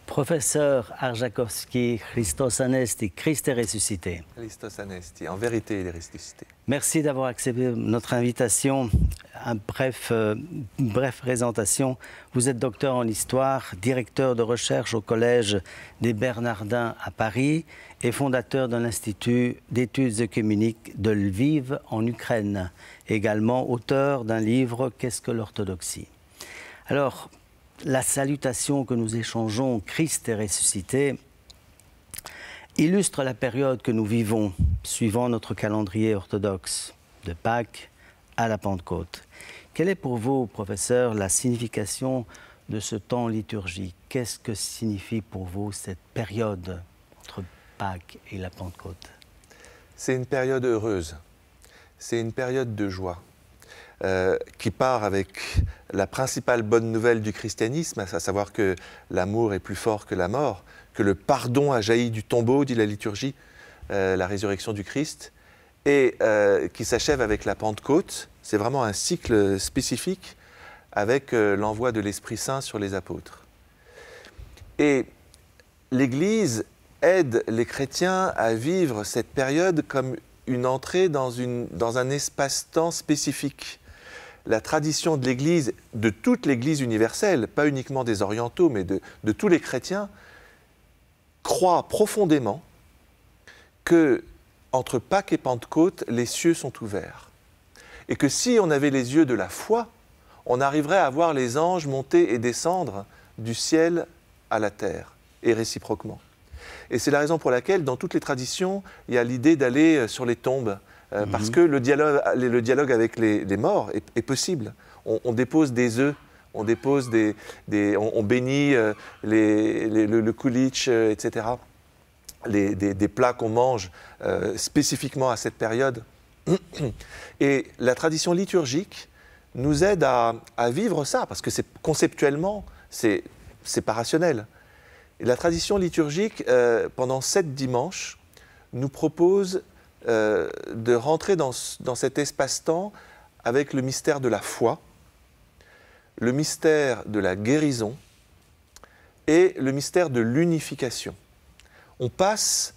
Professeur Arżakowski, Christos Anesti, Christ est ressuscité. Christos Anesti, en vérité, il est ressuscité. Merci d'avoir accepté notre invitation. Une bref présentation. Vous êtes docteur en histoire, directeur de recherche au Collège des Bernardins à Paris et fondateur de l'Institut d'études œcuméniques de Lviv en Ukraine. Également auteur d'un livre « Qu'est-ce que l'orthodoxie ?» Alors, la salutation que nous échangeons, Christ est ressuscité, illustre la période que nous vivons, suivant notre calendrier orthodoxe, de Pâques à la Pentecôte. Quelle est pour vous, professeur, la signification de ce temps liturgique? Qu'est-ce que signifie pour vous cette période entre Pâques et la Pentecôte? C'est une période heureuse, c'est une période de joie. Qui part avec la principale bonne nouvelle du christianisme, à savoir que l'amour est plus fort que la mort, que le pardon a jailli du tombeau, dit la liturgie, la résurrection du Christ, et qui s'achève avec la Pentecôte. C'est vraiment un cycle spécifique avec l'envoi de l'Esprit Saint sur les apôtres. Et l'Église aide les chrétiens à vivre cette période comme une entrée dans un espace-temps spécifique. La tradition de l'Église, de toute l'Église universelle, pas uniquement des orientaux, mais de tous les chrétiens, croit profondément que entre Pâques et Pentecôte, les cieux sont ouverts. Et que si on avait les yeux de la foi, on arriverait à voir les anges monter et descendre du ciel à la terre, et réciproquement. Et c'est la raison pour laquelle, dans toutes les traditions, il y a l'idée d'aller sur les tombes, parce que le dialogue avec les morts est possible. On dépose des œufs, on dépose on bénit le kulitch, etc. Des plats qu'on mange spécifiquement à cette période. Et la tradition liturgique nous aide à vivre ça, parce que conceptuellement, c'est pas rationnel. Et la tradition liturgique, pendant 7 dimanches, nous propose de rentrer dans cet espace-temps avec le mystère de la foi, le mystère de la guérison et le mystère de l'unification. On passe,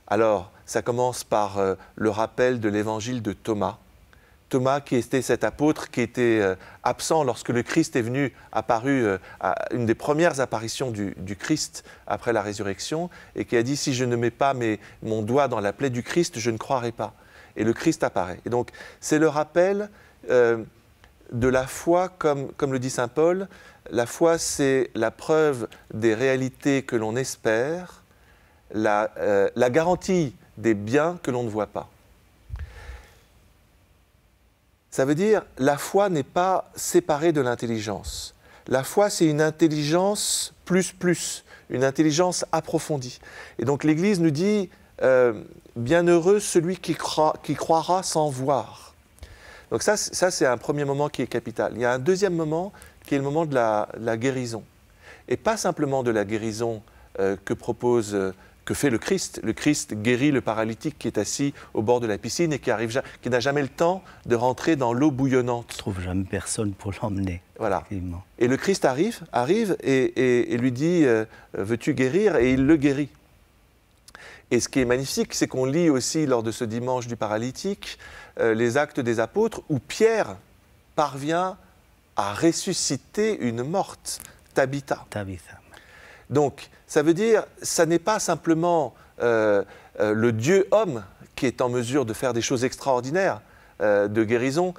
alors ça commence par le rappel de l'évangile de Thomas. Thomas qui était cet apôtre qui était absent lorsque le Christ est venu, apparu à une des premières apparitions du Christ après la résurrection, et qui a dit « Si je ne mets pas mon doigt dans la plaie du Christ, je ne croirai pas ». Et le Christ apparaît. Et donc c'est le rappel de la foi, comme le dit saint Paul, la foi c'est la preuve des réalités que l'on espère, la garantie des biens que l'on ne voit pas. Ça veut dire, la foi n'est pas séparée de l'intelligence. La foi, c'est une intelligence plus, une intelligence approfondie. Et donc l'Église nous dit, bienheureux celui qui croira sans voir. Donc ça c'est un premier moment qui est capital. Il y a un deuxième moment qui est le moment de la guérison. Et pas simplement de la guérison que fait le Christ. Le Christ guérit le paralytique qui est assis au bord de la piscine et qui n'a jamais le temps de rentrer dans l'eau bouillonnante. Il ne trouve jamais personne pour l'emmener. Voilà. Et le Christ arrive et lui dit « Veux-tu guérir ?» Et il le guérit. Et ce qui est magnifique, c'est qu'on lit aussi lors de ce dimanche du paralytique les Actes des Apôtres où Pierre parvient à ressusciter une morte, Tabitha. Donc, ça veut dire, ça n'est pas simplement le Dieu homme qui est en mesure de faire des choses extraordinaires de guérison.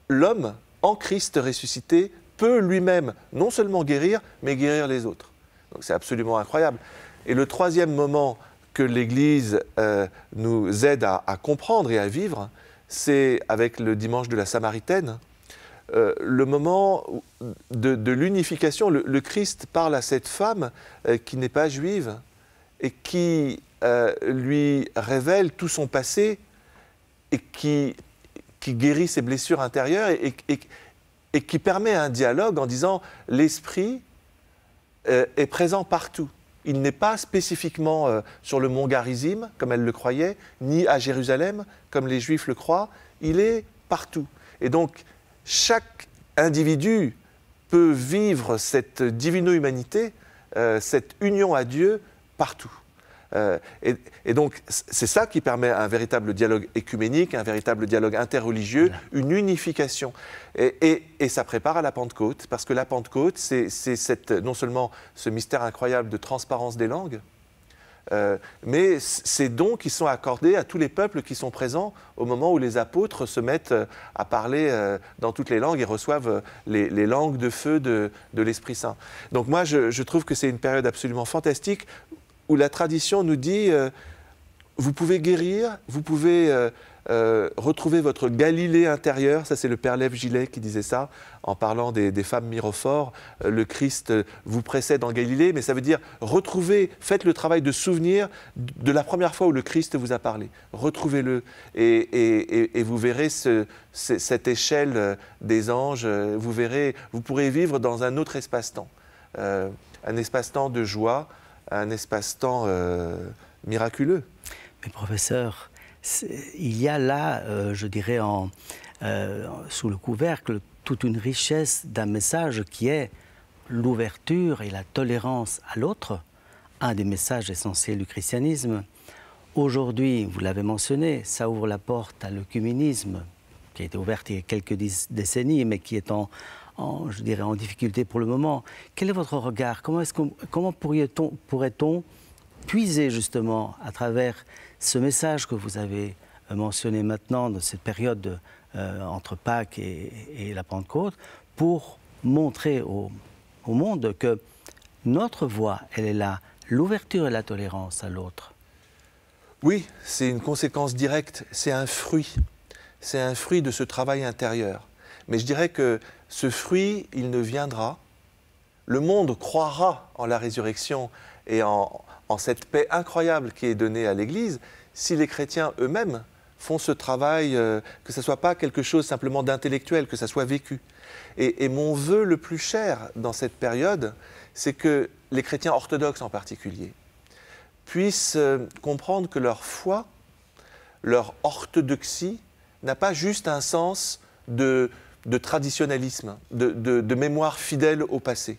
L'homme, en Christ ressuscité, peut lui-même non seulement guérir, mais guérir les autres. Donc c'est absolument incroyable. Et le troisième moment que l'Église nous aide à comprendre et à vivre, c'est avec le dimanche de la Samaritaine, le moment de l'unification. Le Christ parle à cette femme qui n'est pas juive et qui lui révèle tout son passé et qui guérit ses blessures intérieures et qui permet un dialogue en disant l'Esprit est présent partout. Il n'est pas spécifiquement sur le mont Garizim, comme elle le croyait, ni à Jérusalem, comme les Juifs le croient. Il est partout. Et donc, chaque individu peut vivre cette divino-humanité, cette union à Dieu, partout. Et donc, c'est ça qui permet un véritable dialogue écuménique, un véritable dialogue interreligieux, une unification. Et ça prépare à la Pentecôte, parce que la Pentecôte, c'est non seulement ce mystère incroyable de transparence des langues, mais ces dons qui sont accordés à tous les peuples qui sont présents au moment où les apôtres se mettent à parler dans toutes les langues et reçoivent les langues de feu de l'Esprit Saint. Donc moi, je trouve que c'est une période absolument fantastique où la tradition nous dit vous pouvez guérir, vous pouvez retrouver votre Galilée intérieure. Ça, c'est le père Lev Gillet qui disait ça en parlant des femmes mirophores. Le Christ vous précède en Galilée, mais ça veut dire retrouver, faites le travail de souvenir de la première fois où le Christ vous a parlé. Retrouvez-le et vous verrez cette échelle des anges. Vous pourrez vivre dans un autre espace-temps, un espace-temps de joie, un espace-temps miraculeux. Mais professeur, il y a là, je dirais, sous le couvercle, toute une richesse d'un message qui est l'ouverture et la tolérance à l'autre, un des messages essentiels du christianisme. Aujourd'hui, vous l'avez mentionné, ça ouvre la porte à l'œcuménisme, qui a été ouverte il y a quelques décennies, mais qui est je dirais, en difficulté pour le moment. Quel est votre regard? Comment pourrait-on puiser justement à travers ce message que vous avez mentionné maintenant de cette période entre Pâques et la Pentecôte pour montrer au monde que notre voie, elle est là, l'ouverture et la tolérance à l'autre? Oui, c'est une conséquence directe, c'est un fruit de ce travail intérieur. Mais je dirais que ce fruit, il ne viendra. Le monde croira en la résurrection et en cette paix incroyable qui est donnée à l'Église si les chrétiens eux-mêmes font ce travail, que ce ne soit pas quelque chose simplement d'intellectuel, que ça soit vécu. Et mon vœu le plus cher dans cette période, c'est que les chrétiens orthodoxes en particulier puissent comprendre que leur foi, leur orthodoxie, n'a pas juste un sens de traditionnalisme, de mémoire fidèle au passé.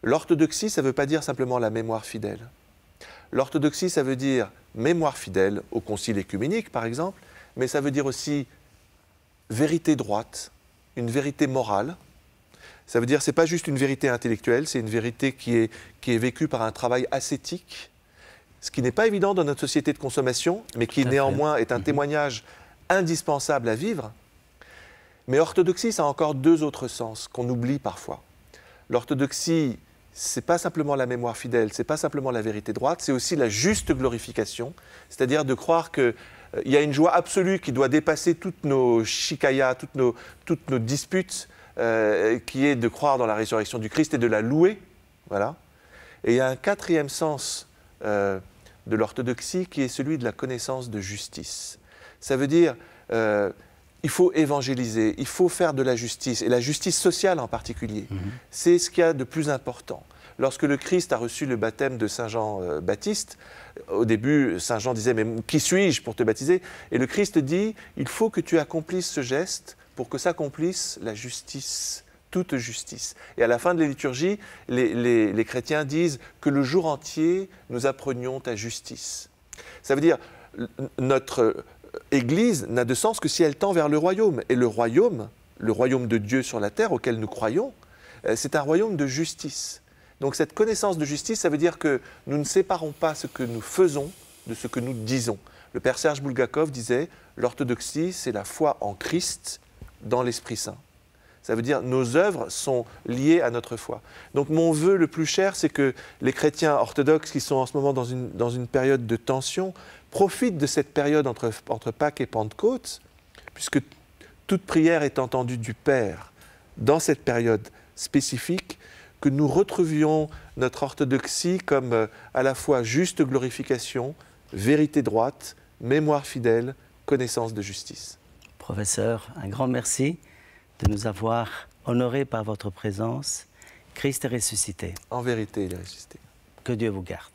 L'orthodoxie, ça ne veut pas dire simplement la mémoire fidèle. L'orthodoxie, ça veut dire mémoire fidèle au concile œcuménique, par exemple, mais ça veut dire aussi vérité droite, une vérité morale. Ça veut dire que ce n'est pas juste une vérité intellectuelle, c'est une vérité qui est vécue par un travail ascétique, ce qui n'est pas évident dans notre société de consommation, mais qui néanmoins est un témoignage indispensable à vivre. Mais orthodoxie, ça a encore deux autres sens qu'on oublie parfois. L'orthodoxie, ce n'est pas simplement la mémoire fidèle, ce n'est pas simplement la vérité droite, c'est aussi la juste glorification, c'est-à-dire de croire qu'il y a une joie absolue qui doit dépasser toutes nos shikayas, toutes nos disputes, qui est de croire dans la résurrection du Christ et de la louer. Voilà. Et il y a un quatrième sens de l'orthodoxie qui est celui de la connaissance de justice. Ça veut dire il faut évangéliser, il faut faire de la justice, et la justice sociale en particulier. C'est ce qu'il y a de plus important. Lorsque le Christ a reçu le baptême de Saint Jean-Baptiste, au début, Saint Jean disait « Mais qui suis-je pour te baptiser ?» Et le Christ dit « Il faut que tu accomplisses ce geste pour que s'accomplisse la justice, toute justice. » Et à la fin de la liturgie, les chrétiens disent que le jour entier, nous apprenions ta justice. Ça veut dire notre Église n'a de sens que si elle tend vers le royaume. Et le royaume de Dieu sur la terre auquel nous croyons, c'est un royaume de justice. Donc cette connaissance de justice, ça veut dire que nous ne séparons pas ce que nous faisons de ce que nous disons. Le père Serge Bulgakov disait « L'orthodoxie, c'est la foi en Christ dans l'Esprit Saint ». Ça veut dire que nos œuvres sont liées à notre foi. Donc mon vœu le plus cher, c'est que les chrétiens orthodoxes qui sont en ce moment dans une période de tension profitent de cette période entre Pâques et Pentecôte, puisque toute prière est entendue du Père dans cette période spécifique, que nous retrouvions notre orthodoxie comme à la fois juste glorification, vérité droite, mémoire fidèle, connaissance de justice. Professeur, un grand merci de nous avoir honorés par votre présence. Christ est ressuscité. En vérité, il est ressuscité. Que Dieu vous garde.